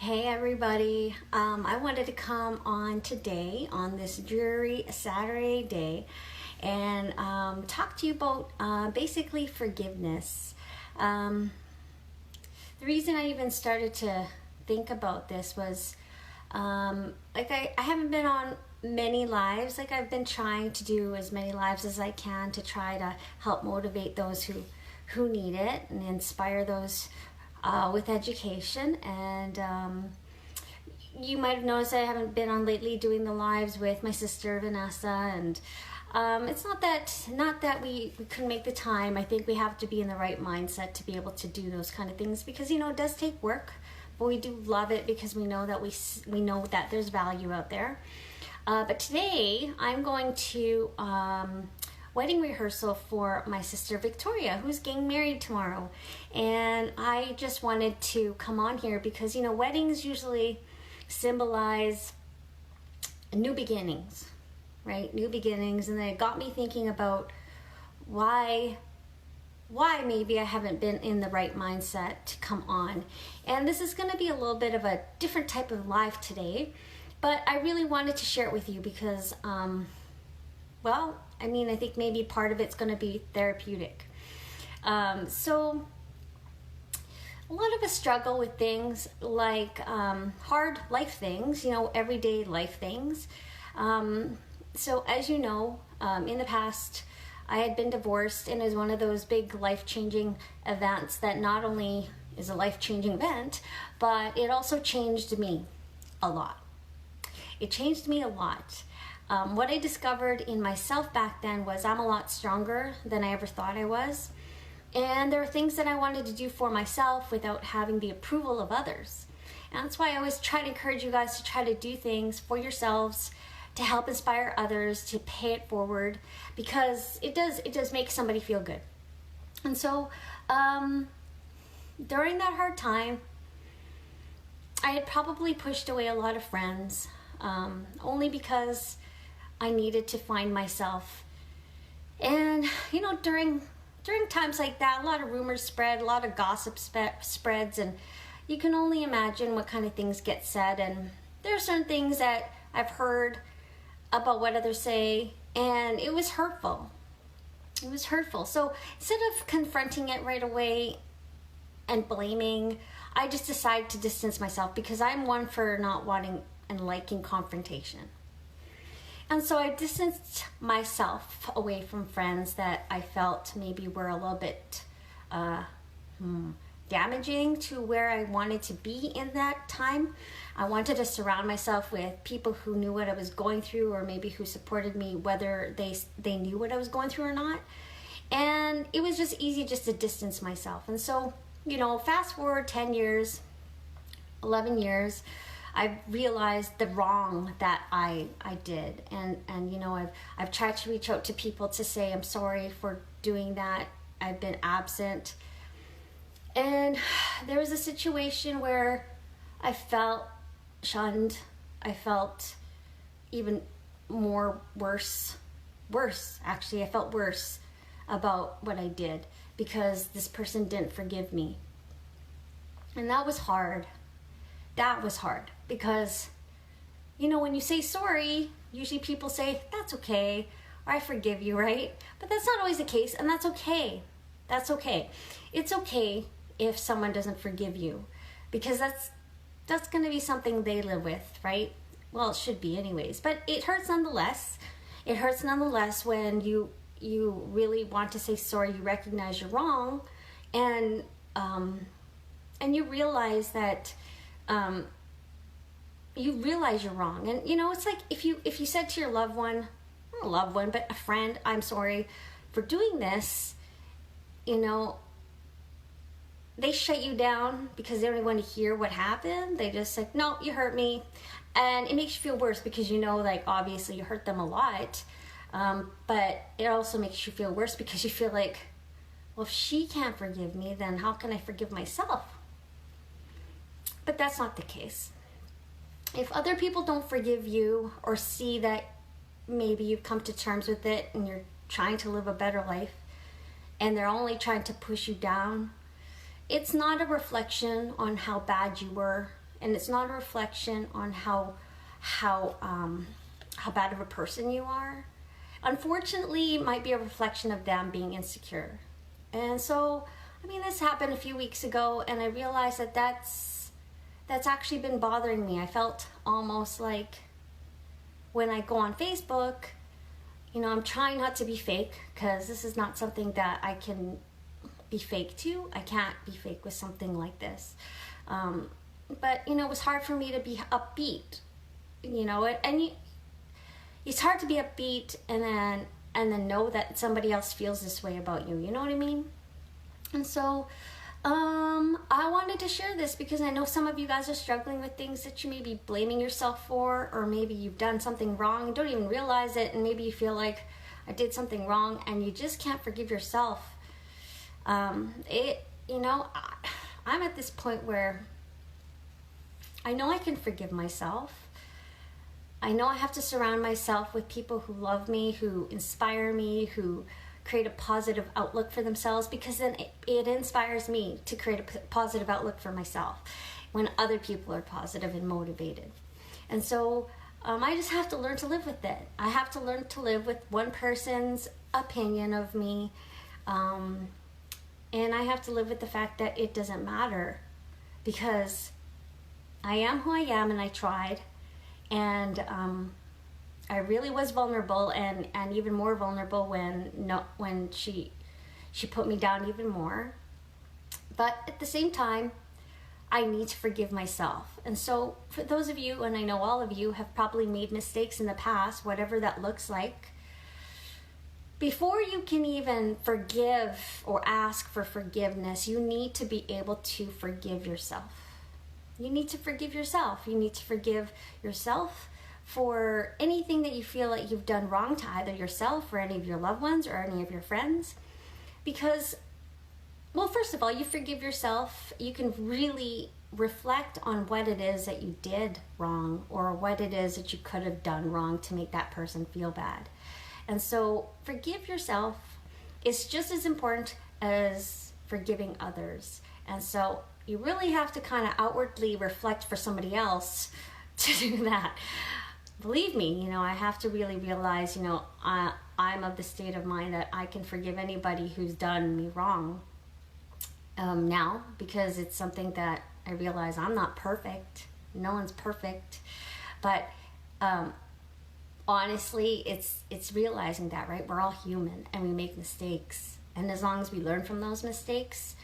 Hey everybody, I wanted to come on today on this dreary Saturday day and talk to you about basically forgiveness. The reason I even started to think about this was I haven't been on many lives. I've been trying to do as many lives as I can to try to help motivate those who need it and inspire those with education. And you might have noticed I haven't been on lately doing the lives with my sister Vanessa, and it's not that we couldn't make the time. I think we have to be in the right mindset to be able to do those kind of things, because it does take work, but we do love it because we know that we know that there's value out there. But today I'm going to wedding rehearsal for my sister Victoria, who's getting married tomorrow. And I just wanted to come on here because, weddings usually symbolize new beginnings, right? New beginnings. And then it got me thinking about why maybe I haven't been in the right mindset to come on. And this is going to be a little bit of a different type of live today, but I really wanted to share it with you because, I think maybe part of it's going to be therapeutic. So a lot of us struggle with things like hard life things, everyday life things. So as you know, in the past, I had been divorced, and it was one of those big life-changing events that not only is a life-changing event, but it also changed me a lot. It changed me a lot. What I discovered in myself back then was I'm a lot stronger than I ever thought I was. And there are things that I wanted to do for myself without having the approval of others. And that's why I always try to encourage you guys to try to do things for yourselves to help inspire others, to pay it forward, because it does make somebody feel good. And so during that hard time, I had probably pushed away a lot of friends, only because I needed to find myself. And during times like that, a lot of rumors spread, a lot of gossip spreads, and you can only imagine what kind of things get said. And there are certain things that I've heard about what others say, and it was hurtful. It was hurtful. So instead of confronting it right away and blaming, I just decided to distance myself, because I'm one for not wanting and liking confrontation. And so I distanced myself away from friends that I felt maybe were a little bit damaging to where I wanted to be in that time. I wanted to surround myself with people who knew what I was going through, or maybe who supported me, whether they knew what I was going through or not. And it was just easy just to distance myself. And so, fast forward 10 years, 11 years, I've realized the wrong that I did, and I've tried to reach out to people to say I'm sorry for doing that. I've been absent, and there was a situation where I felt shunned. I felt even worse. Actually, I felt worse about what I did, because this person didn't forgive me, and that was hard. That was hard, because, when you say sorry, usually people say, that's okay, or I forgive you, right? But that's not always the case, and that's okay. That's okay. It's okay if someone doesn't forgive you, because that's going to be something they live with, right? Well, it should be anyways, but it hurts nonetheless. It hurts nonetheless when you really want to say sorry, you recognize you're wrong, and you realize that you realize you're wrong. And it's like if you said to your loved one, not a loved one, but a friend, I'm sorry for doing this, they shut you down because they don't even want to hear what happened. They just like, no, you hurt me. And it makes you feel worse, because obviously you hurt them a lot, but it also makes you feel worse because you feel like, well, if she can't forgive me, then how can I forgive myself? But that's not the case. If other people don't forgive you, or see that maybe you've come to terms with it and you're trying to live a better life, and they're only trying to push you down, it's not a reflection on how bad you were and it's not a reflection on how bad of a person you are. Unfortunately, it might be a reflection of them being insecure. And so, I mean, this happened a few weeks ago, and I realized that that's actually been bothering me. I felt almost like when I go on Facebook, you know, I'm trying not to be fake, because this is not something that I can be fake to. I can't be fake with something like this. But, you know, it was hard for me to be upbeat, you know, it's hard to be upbeat and then know that somebody else feels this way about you. You know what I mean? And so, I wanted to share this because I know some of you guys are struggling with things that you may be blaming yourself for, or maybe you've done something wrong and don't even realize it, and maybe you feel like I did something wrong and you just can't forgive yourself. You know, I'm at this point where I know I can forgive myself. I know I have to surround myself with people who love me, who inspire me, who create a positive outlook for themselves, because then it inspires me to create a positive outlook for myself when other people are positive and motivated. And so I just have to learn to live with it. I have to learn to live with one person's opinion of me, and I have to live with the fact that it doesn't matter, because I am who I am, and I tried, and I really was vulnerable, and even more vulnerable when she put me down even more. But at the same time, I need to forgive myself. And so for those of you, and I know all of you have probably made mistakes in the past, whatever that looks like, before you can even forgive or ask for forgiveness, you need to be able to forgive yourself. You need to forgive yourself. You need to forgive yourself for anything that you feel like you've done wrong to either yourself or any of your loved ones or any of your friends. Because, well, first of all, you forgive yourself, you can really reflect on what it is that you did wrong, or what it is that you could have done wrong to make that person feel bad. And so forgive yourself is just as important as forgiving others. And so you really have to kind of outwardly reflect for somebody else to do that. Believe me, you know, I have to really realize, you know, I'm of the state of mind that I can forgive anybody who's done me wrong now, because it's something that I realize I'm not perfect. No one's perfect. But honestly, it's realizing that, right? We're all human and we make mistakes. And as long as we learn from those mistakes,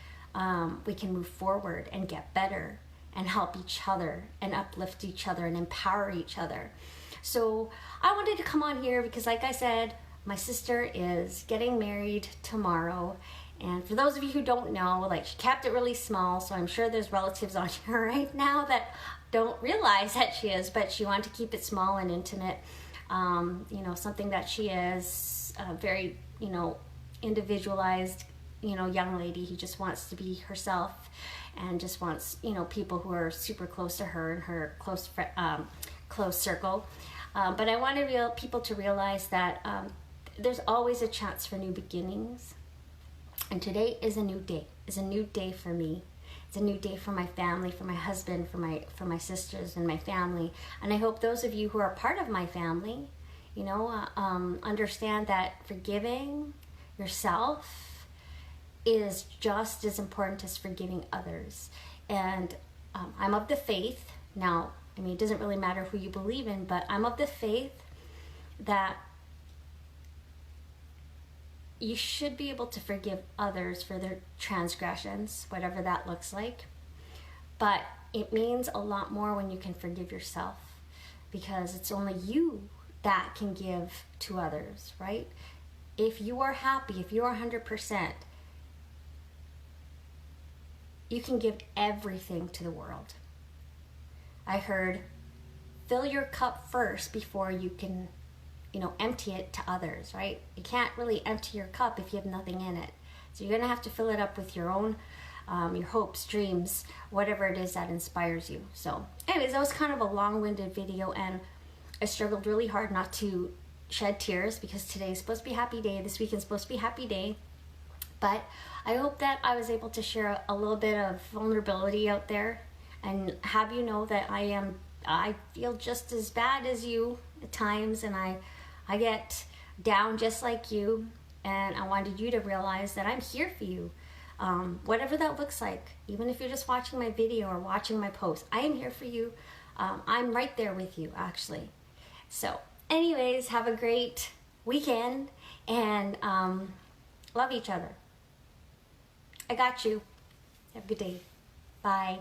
we can move forward and get better and help each other and uplift each other and empower each other. So I wanted to come on here because, like I said, my sister is getting married tomorrow. And for those of you who don't know, like, she kept it really small, so I'm sure there's relatives on here right now that don't realize that she is, but she wanted to keep it small and intimate. You know, something that she is very, you know, individualized, you know, young lady who just wants to be herself and just wants, you know, people who are super close to her and her close circle. But I want people to realize that there's always a chance for new beginnings. And today is a new day. It's a new day for me. It's a new day for my family, for my husband, for my sisters and my family. And I hope those of you who are part of my family, you know, understand that forgiving yourself is just as important as forgiving others. And I'm of the faith. Now, I mean, it doesn't really matter who you believe in, but I'm of the faith that you should be able to forgive others for their transgressions, whatever that looks like. But it means a lot more when you can forgive yourself, because it's only you that can give to others, right? If you are happy, if you are 100%, you can give everything to the world. I heard, fill your cup first before you can, you know, empty it to others, right? You can't really empty your cup if you have nothing in it. So you're gonna have to fill it up with your own, your hopes, dreams, whatever it is that inspires you. So anyways, that was kind of a long-winded video, and I struggled really hard not to shed tears because today's supposed to be a happy day. This weekend's supposed to be a happy day. But I hope that I was able to share a little bit of vulnerability out there. and have you know that I feel just as bad as you at times, and I get down just like you, and I wanted you to realize that I'm here for you. Whatever that looks like, even if you're just watching my video or watching my post, I am here for you. I'm right there with you, actually. So anyways, have a great weekend, and love each other. I got you. Have a good day. Bye.